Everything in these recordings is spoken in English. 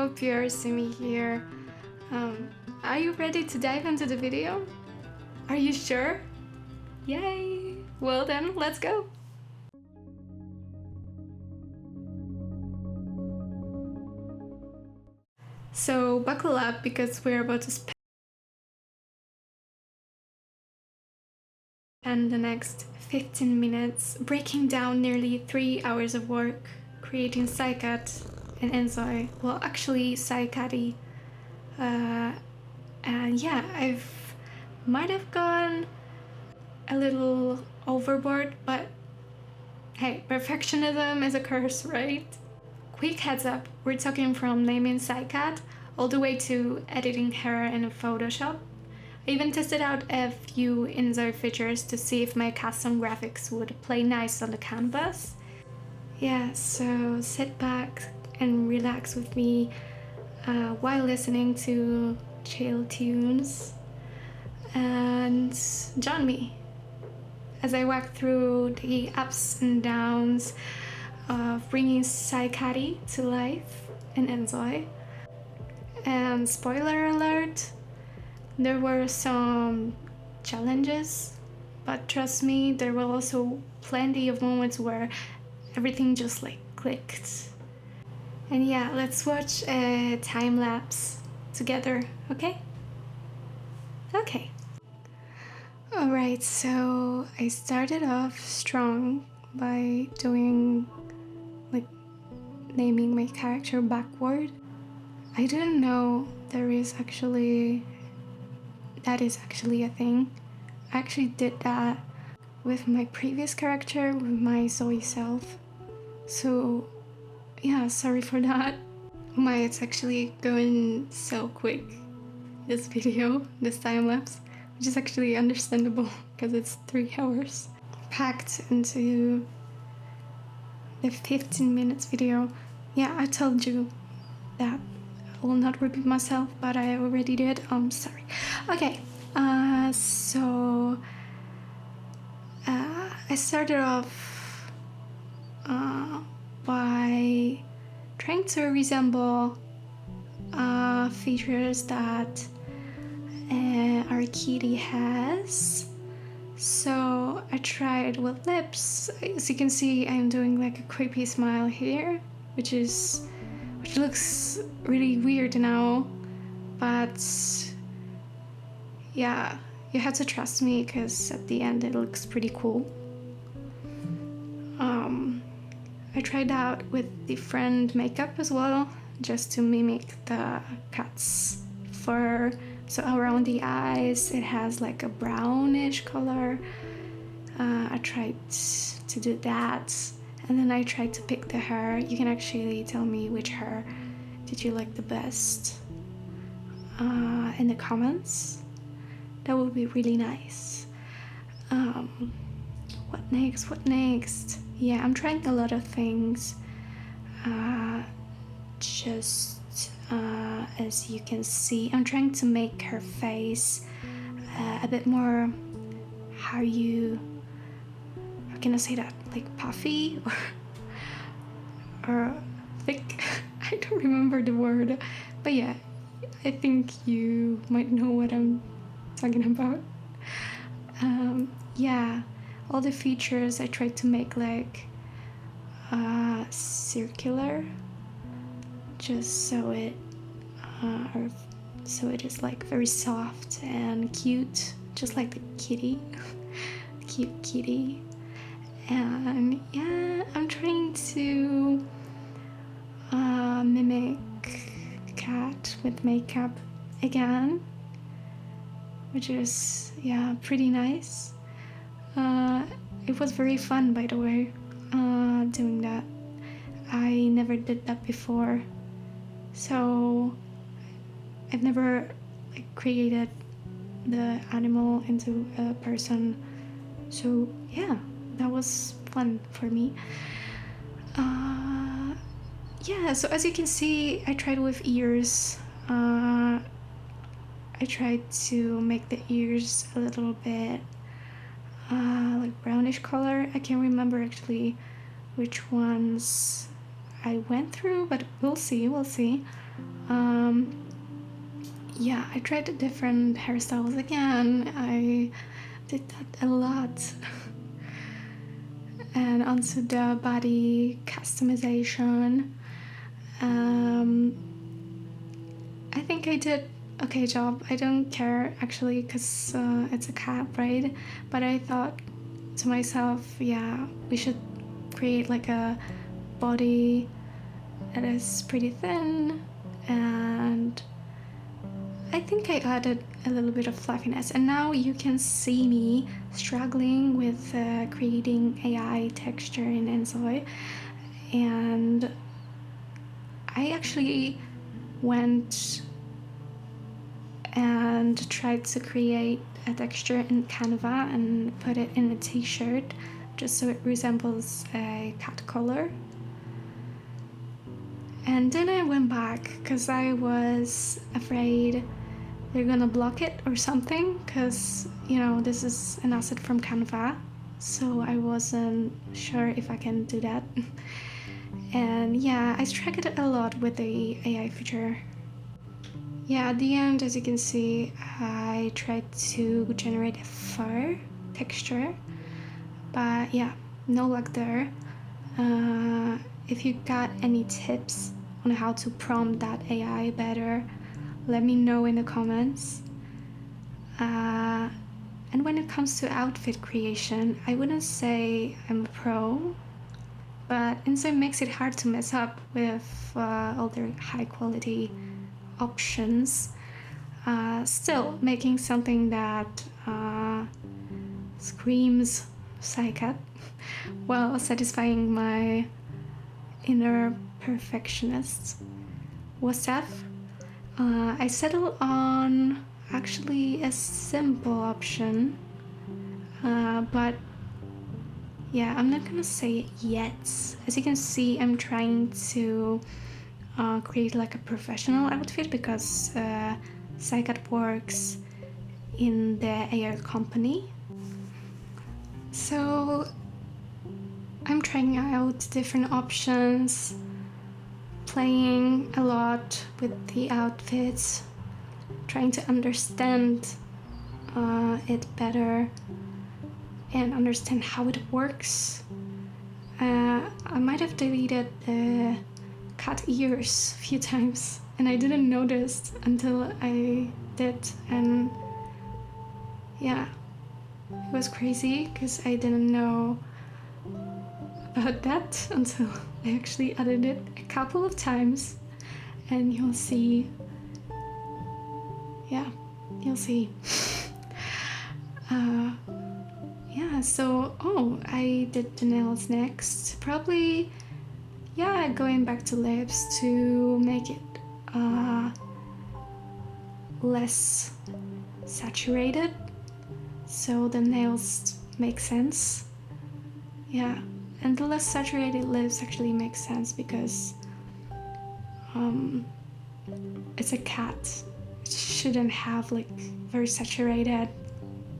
Hello, PureSimie here. Are you ready to dive into the video? Are you sure? Yay! Well then, let's go! So buckle up because we're about to spend the next 15 minutes breaking down nearly 3 hours of work creating PSYCAT and InZOI. Well, actually PSYCAT. And yeah, might have gone a little overboard, but hey, perfectionism is a curse, right? Quick heads up, we're talking from naming PSYCAT all the way to editing her in Photoshop. I even tested out a few InZOI features to see if my custom graphics would play nice on the canvas. Yeah, so sit back and relax with me while listening to chill tunes and join me as I walk through the ups and downs of bringing PSYCAT to life in InZOI. And spoiler alert, there were some challenges, but trust me, there were also plenty of moments where everything just like clicked. And yeah, let's watch a time lapse together, okay? Okay. Alright, so I started off strong by naming my character backward. I didn't know that is actually a thing. I actually did that with my previous character, with my Zoe self. So yeah, sorry for that. Oh my, it's actually going so quick, this video, this time lapse, which is actually understandable because it's 3 hours packed into the 15 minutes video. Yeah, I told you that I will not repeat myself, but I already did. I'm sorry. Okay, so I started off by trying to resemble features that our kitty has. So I tried with lips. As you can see, I'm doing like a creepy smile here, which looks really weird now, but yeah, you have to trust me because at the end it looks pretty cool. I tried out with different makeup as well, just to mimic the cat's fur. So around the eyes it has like a brownish color. I tried to do that, and then I tried to pick the hair. You can actually tell me which hair did you like the best in the comments. That would be really nice. What next? Yeah, I'm trying a lot of things. As you can see, I'm trying to make her face a bit more, how can I say that, like puffy or thick. I don't remember the word, but yeah, I think you might know what I'm talking about. Yeah, all the features I tried to make like circular, just so it is like very soft and cute, just like the kitty. Cute kitty. And yeah, I'm trying to mimic cat with makeup again, which is, yeah, pretty nice. It was very fun, by the way, doing that. I never did that before, so I've never like created the animal into a person, so yeah, that was fun for me. Yeah, so as you can see, I tried with ears. I tried to make the ears a little bit like brownish color. I can't remember actually which ones I went through, but we'll see. Yeah, I tried different hairstyles again. I did that a lot. And also the body customization. I think I did okay job. I don't care actually because it's a cat, right? But I thought to myself, yeah, we should create like a body that is pretty thin, and I think I added a little bit of fluffiness. And now you can see me struggling with creating AI texture in InZOI, and I actually went and tried to create a texture in Canva and put it in a t-shirt just so it resembles a cat collar. And then I went back because I was afraid they're gonna block it or something, because you know this is an asset from Canva, so I wasn't sure if I can do that. And yeah, I struggled a lot with the AI feature. Yeah, at the end, as you can see, I tried to generate a fur texture, but yeah, no luck there. If you got any tips on how to prompt that AI better, let me know in the comments. And when it comes to outfit creation, I wouldn't say I'm a pro, but InZOI makes it hard to mess up with all their high quality options. Still, making something that screams PSYCAT while satisfying my inner perfectionist was tough. I settled on actually a simple option, but yeah, I'm not gonna say it yet. As you can see, I'm trying to create like a professional outfit because PSYCAT works in the AI company. So I'm trying out different options, playing a lot with the outfits, trying to understand it better and understand how it works. I might have deleted the cat ears a few times and I didn't notice until I did, and yeah, it was crazy because I didn't know about that until I actually added it a couple of times, and you'll see. Yeah, you'll see. Yeah, so I did the nails next. Probably, yeah, going back to lips to make it less saturated, so the nails make sense. Yeah, and the less saturated lips actually makes sense because it's a cat. It shouldn't have like very saturated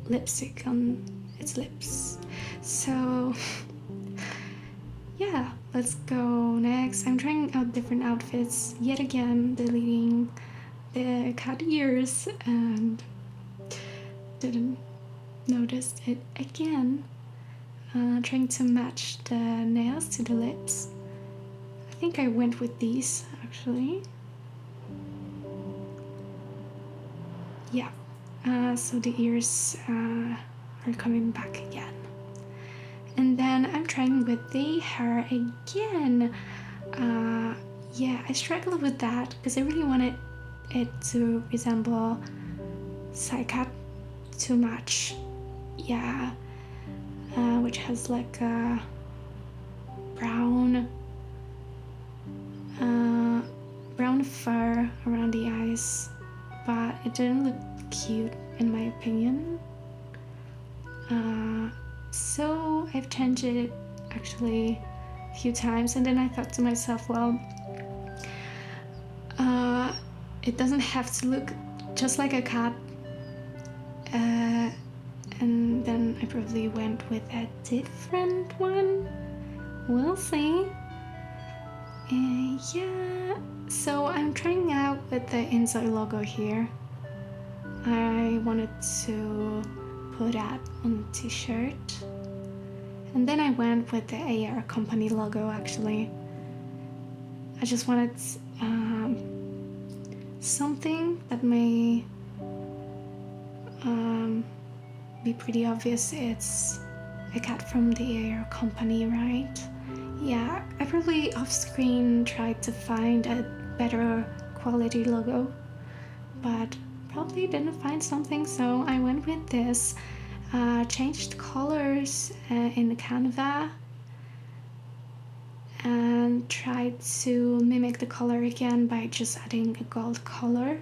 lipstick on its lips. So yeah, let's go next. I'm trying out different outfits yet again, deleting the cat ears and didn't notice it again. Trying to match the nails to the lips. I think I went with these actually. Yeah, so the ears are coming back again. And then I'm trying with the hair again. Yeah, I struggled with that because I really wanted it to resemble PSYCAT too much. Yeah, which has like a brown fur around the eyes, but it didn't look cute in my opinion. So I've changed it actually a few times, and then I thought to myself, well, it doesn't have to look just like a cat, and then I probably went with a different one. We'll see. Yeah, so I'm trying out with the InZOI logo here. I wanted to put that on a t-shirt, and then I went with the AR company logo. Actually, I just wanted something that may be pretty obvious. It's a cat from the AR company, right? Yeah, I probably off screen tried to find a better quality logo, but probably didn't find something, so I went with this. Changed colors in the Canva and tried to mimic the color again by just adding a gold color.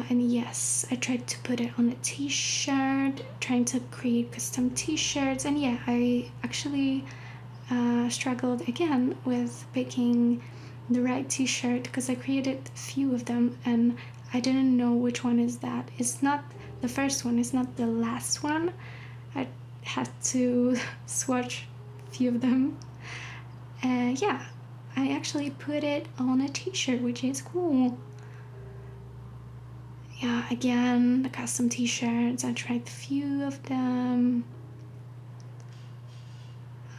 And yes, I tried to put it on a t-shirt, trying to create custom t-shirts, and yeah, I actually struggled again with picking the right t-shirt because I created a few of them and I didn't know which one is that. It's not the first one, it's not the last one. I had to swatch a few of them. Yeah, I actually put it on a t-shirt, which is cool. Yeah, again, the custom t-shirts, I tried a few of them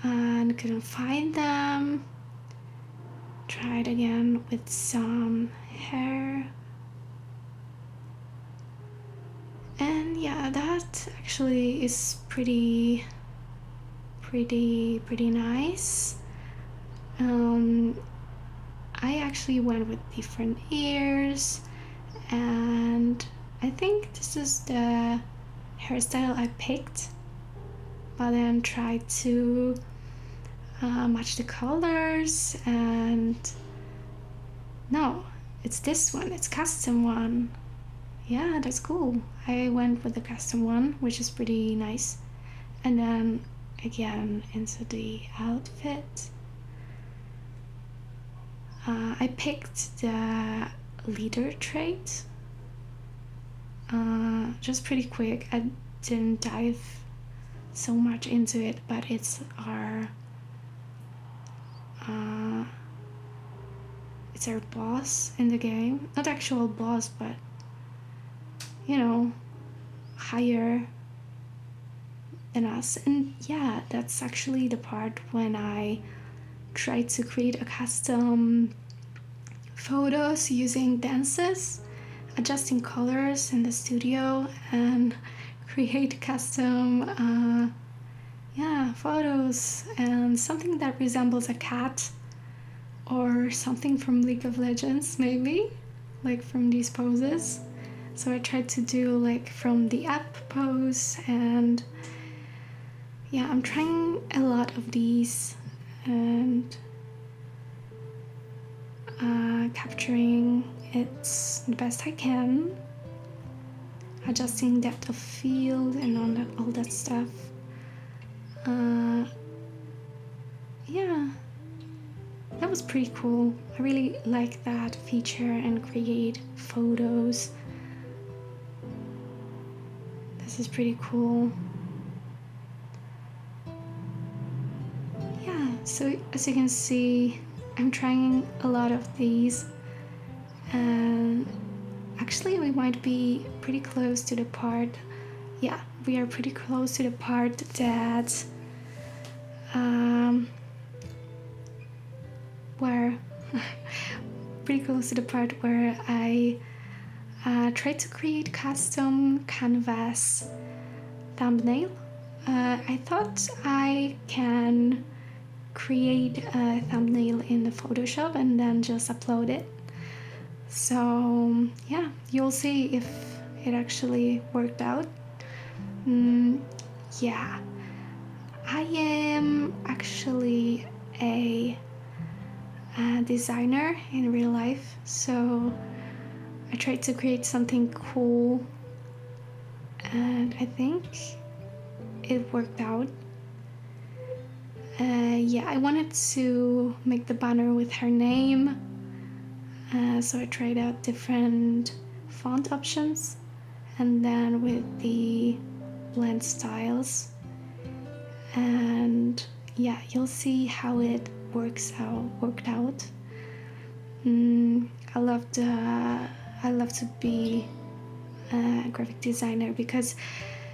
and couldn't find them. Tried again with some hair. And yeah, that actually is pretty nice. I actually went with different ears, and I think this is the hairstyle I picked, but then tried to match the colors, and no, it's this one, it's custom one. Yeah, that's cool. I went with the custom one, which is pretty nice. And then again into the outfit, I picked the leader trait. Just pretty quick. I didn't dive so much into it, but it's our boss in the game. Not actual boss, but you know, higher than us. And yeah, that's actually the part when I tried to create a custom photos using dances, adjusting colors in the studio, and create custom photos and something that resembles a cat or something from League of Legends, maybe, like from these poses. So I tried to do like from the app pose, and yeah, I'm trying a lot of these and capturing it the best I can, adjusting depth of field and all that stuff. Yeah, that was pretty cool. I really like that feature and create photos. This is pretty cool. Yeah, so as you can see, I'm trying a lot of these, and actually we might be pretty close to the part, yeah, we are pretty close to the part that where I tried to create custom canvas thumbnail. I thought I can create a thumbnail in the Photoshop and then just upload it. So yeah, you'll see if it actually worked out. Yeah, I am actually a designer in real life, so I tried to create something cool, and I think it worked out. Yeah, I wanted to make the banner with her name, so I tried out different font options, and then with the blend styles, and yeah, you'll see how it worked out. I love to be a graphic designer because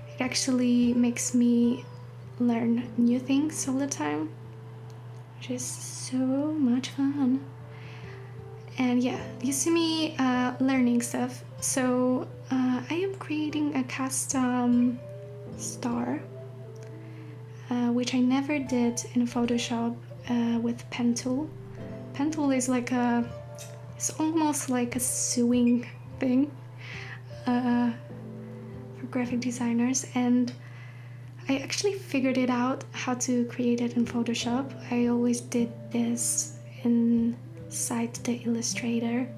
it actually makes me learn new things all the time, which is so much fun. And yeah, you see me learning stuff. So I am creating a custom star, which I never did in Photoshop with pen tool. Pen tool is it's almost like a sewing thing for graphic designers, and I actually figured it out how to create it in Photoshop. I always did this inside the Illustrator,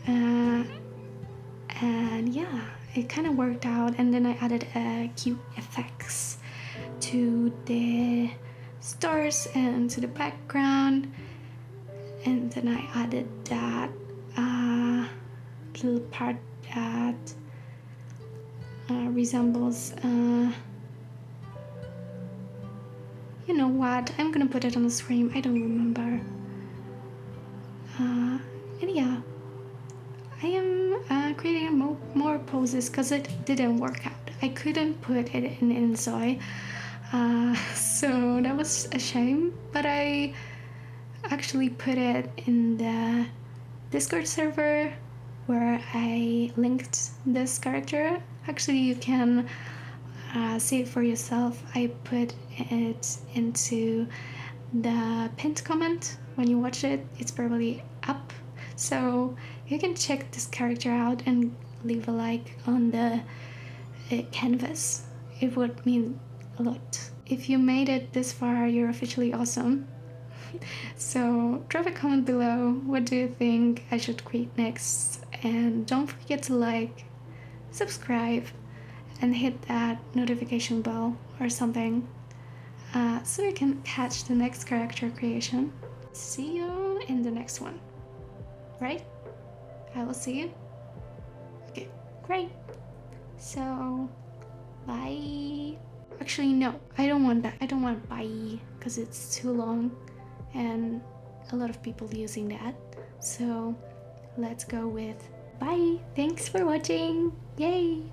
and yeah, it kind of worked out. And then I added cute effects to the stars and to the background, and then I added that little part that resembles you know what, I'm gonna put it on the screen, I don't remember. And yeah, I am creating more poses because it didn't work out. I couldn't put it in InZOI, so that was a shame, but I actually put it in the Discord server where I linked this character. Actually, you can see it for yourself. I put it into the pinned comment. When you watch it, it's probably up, so you can check this character out and leave a like on the canvas. It would mean a lot. If you made it this far, you're officially awesome. So drop a comment below. What do you think I should create next? And don't forget to like, subscribe, and hit that notification bell or something, so you can catch the next character creation. See you in the next one, right? I will see you. Okay, great. So, bye. Actually, no, I don't want that. I don't want bye because it's too long and a lot of people using that. So let's go with bye. Thanks for watching. Yay.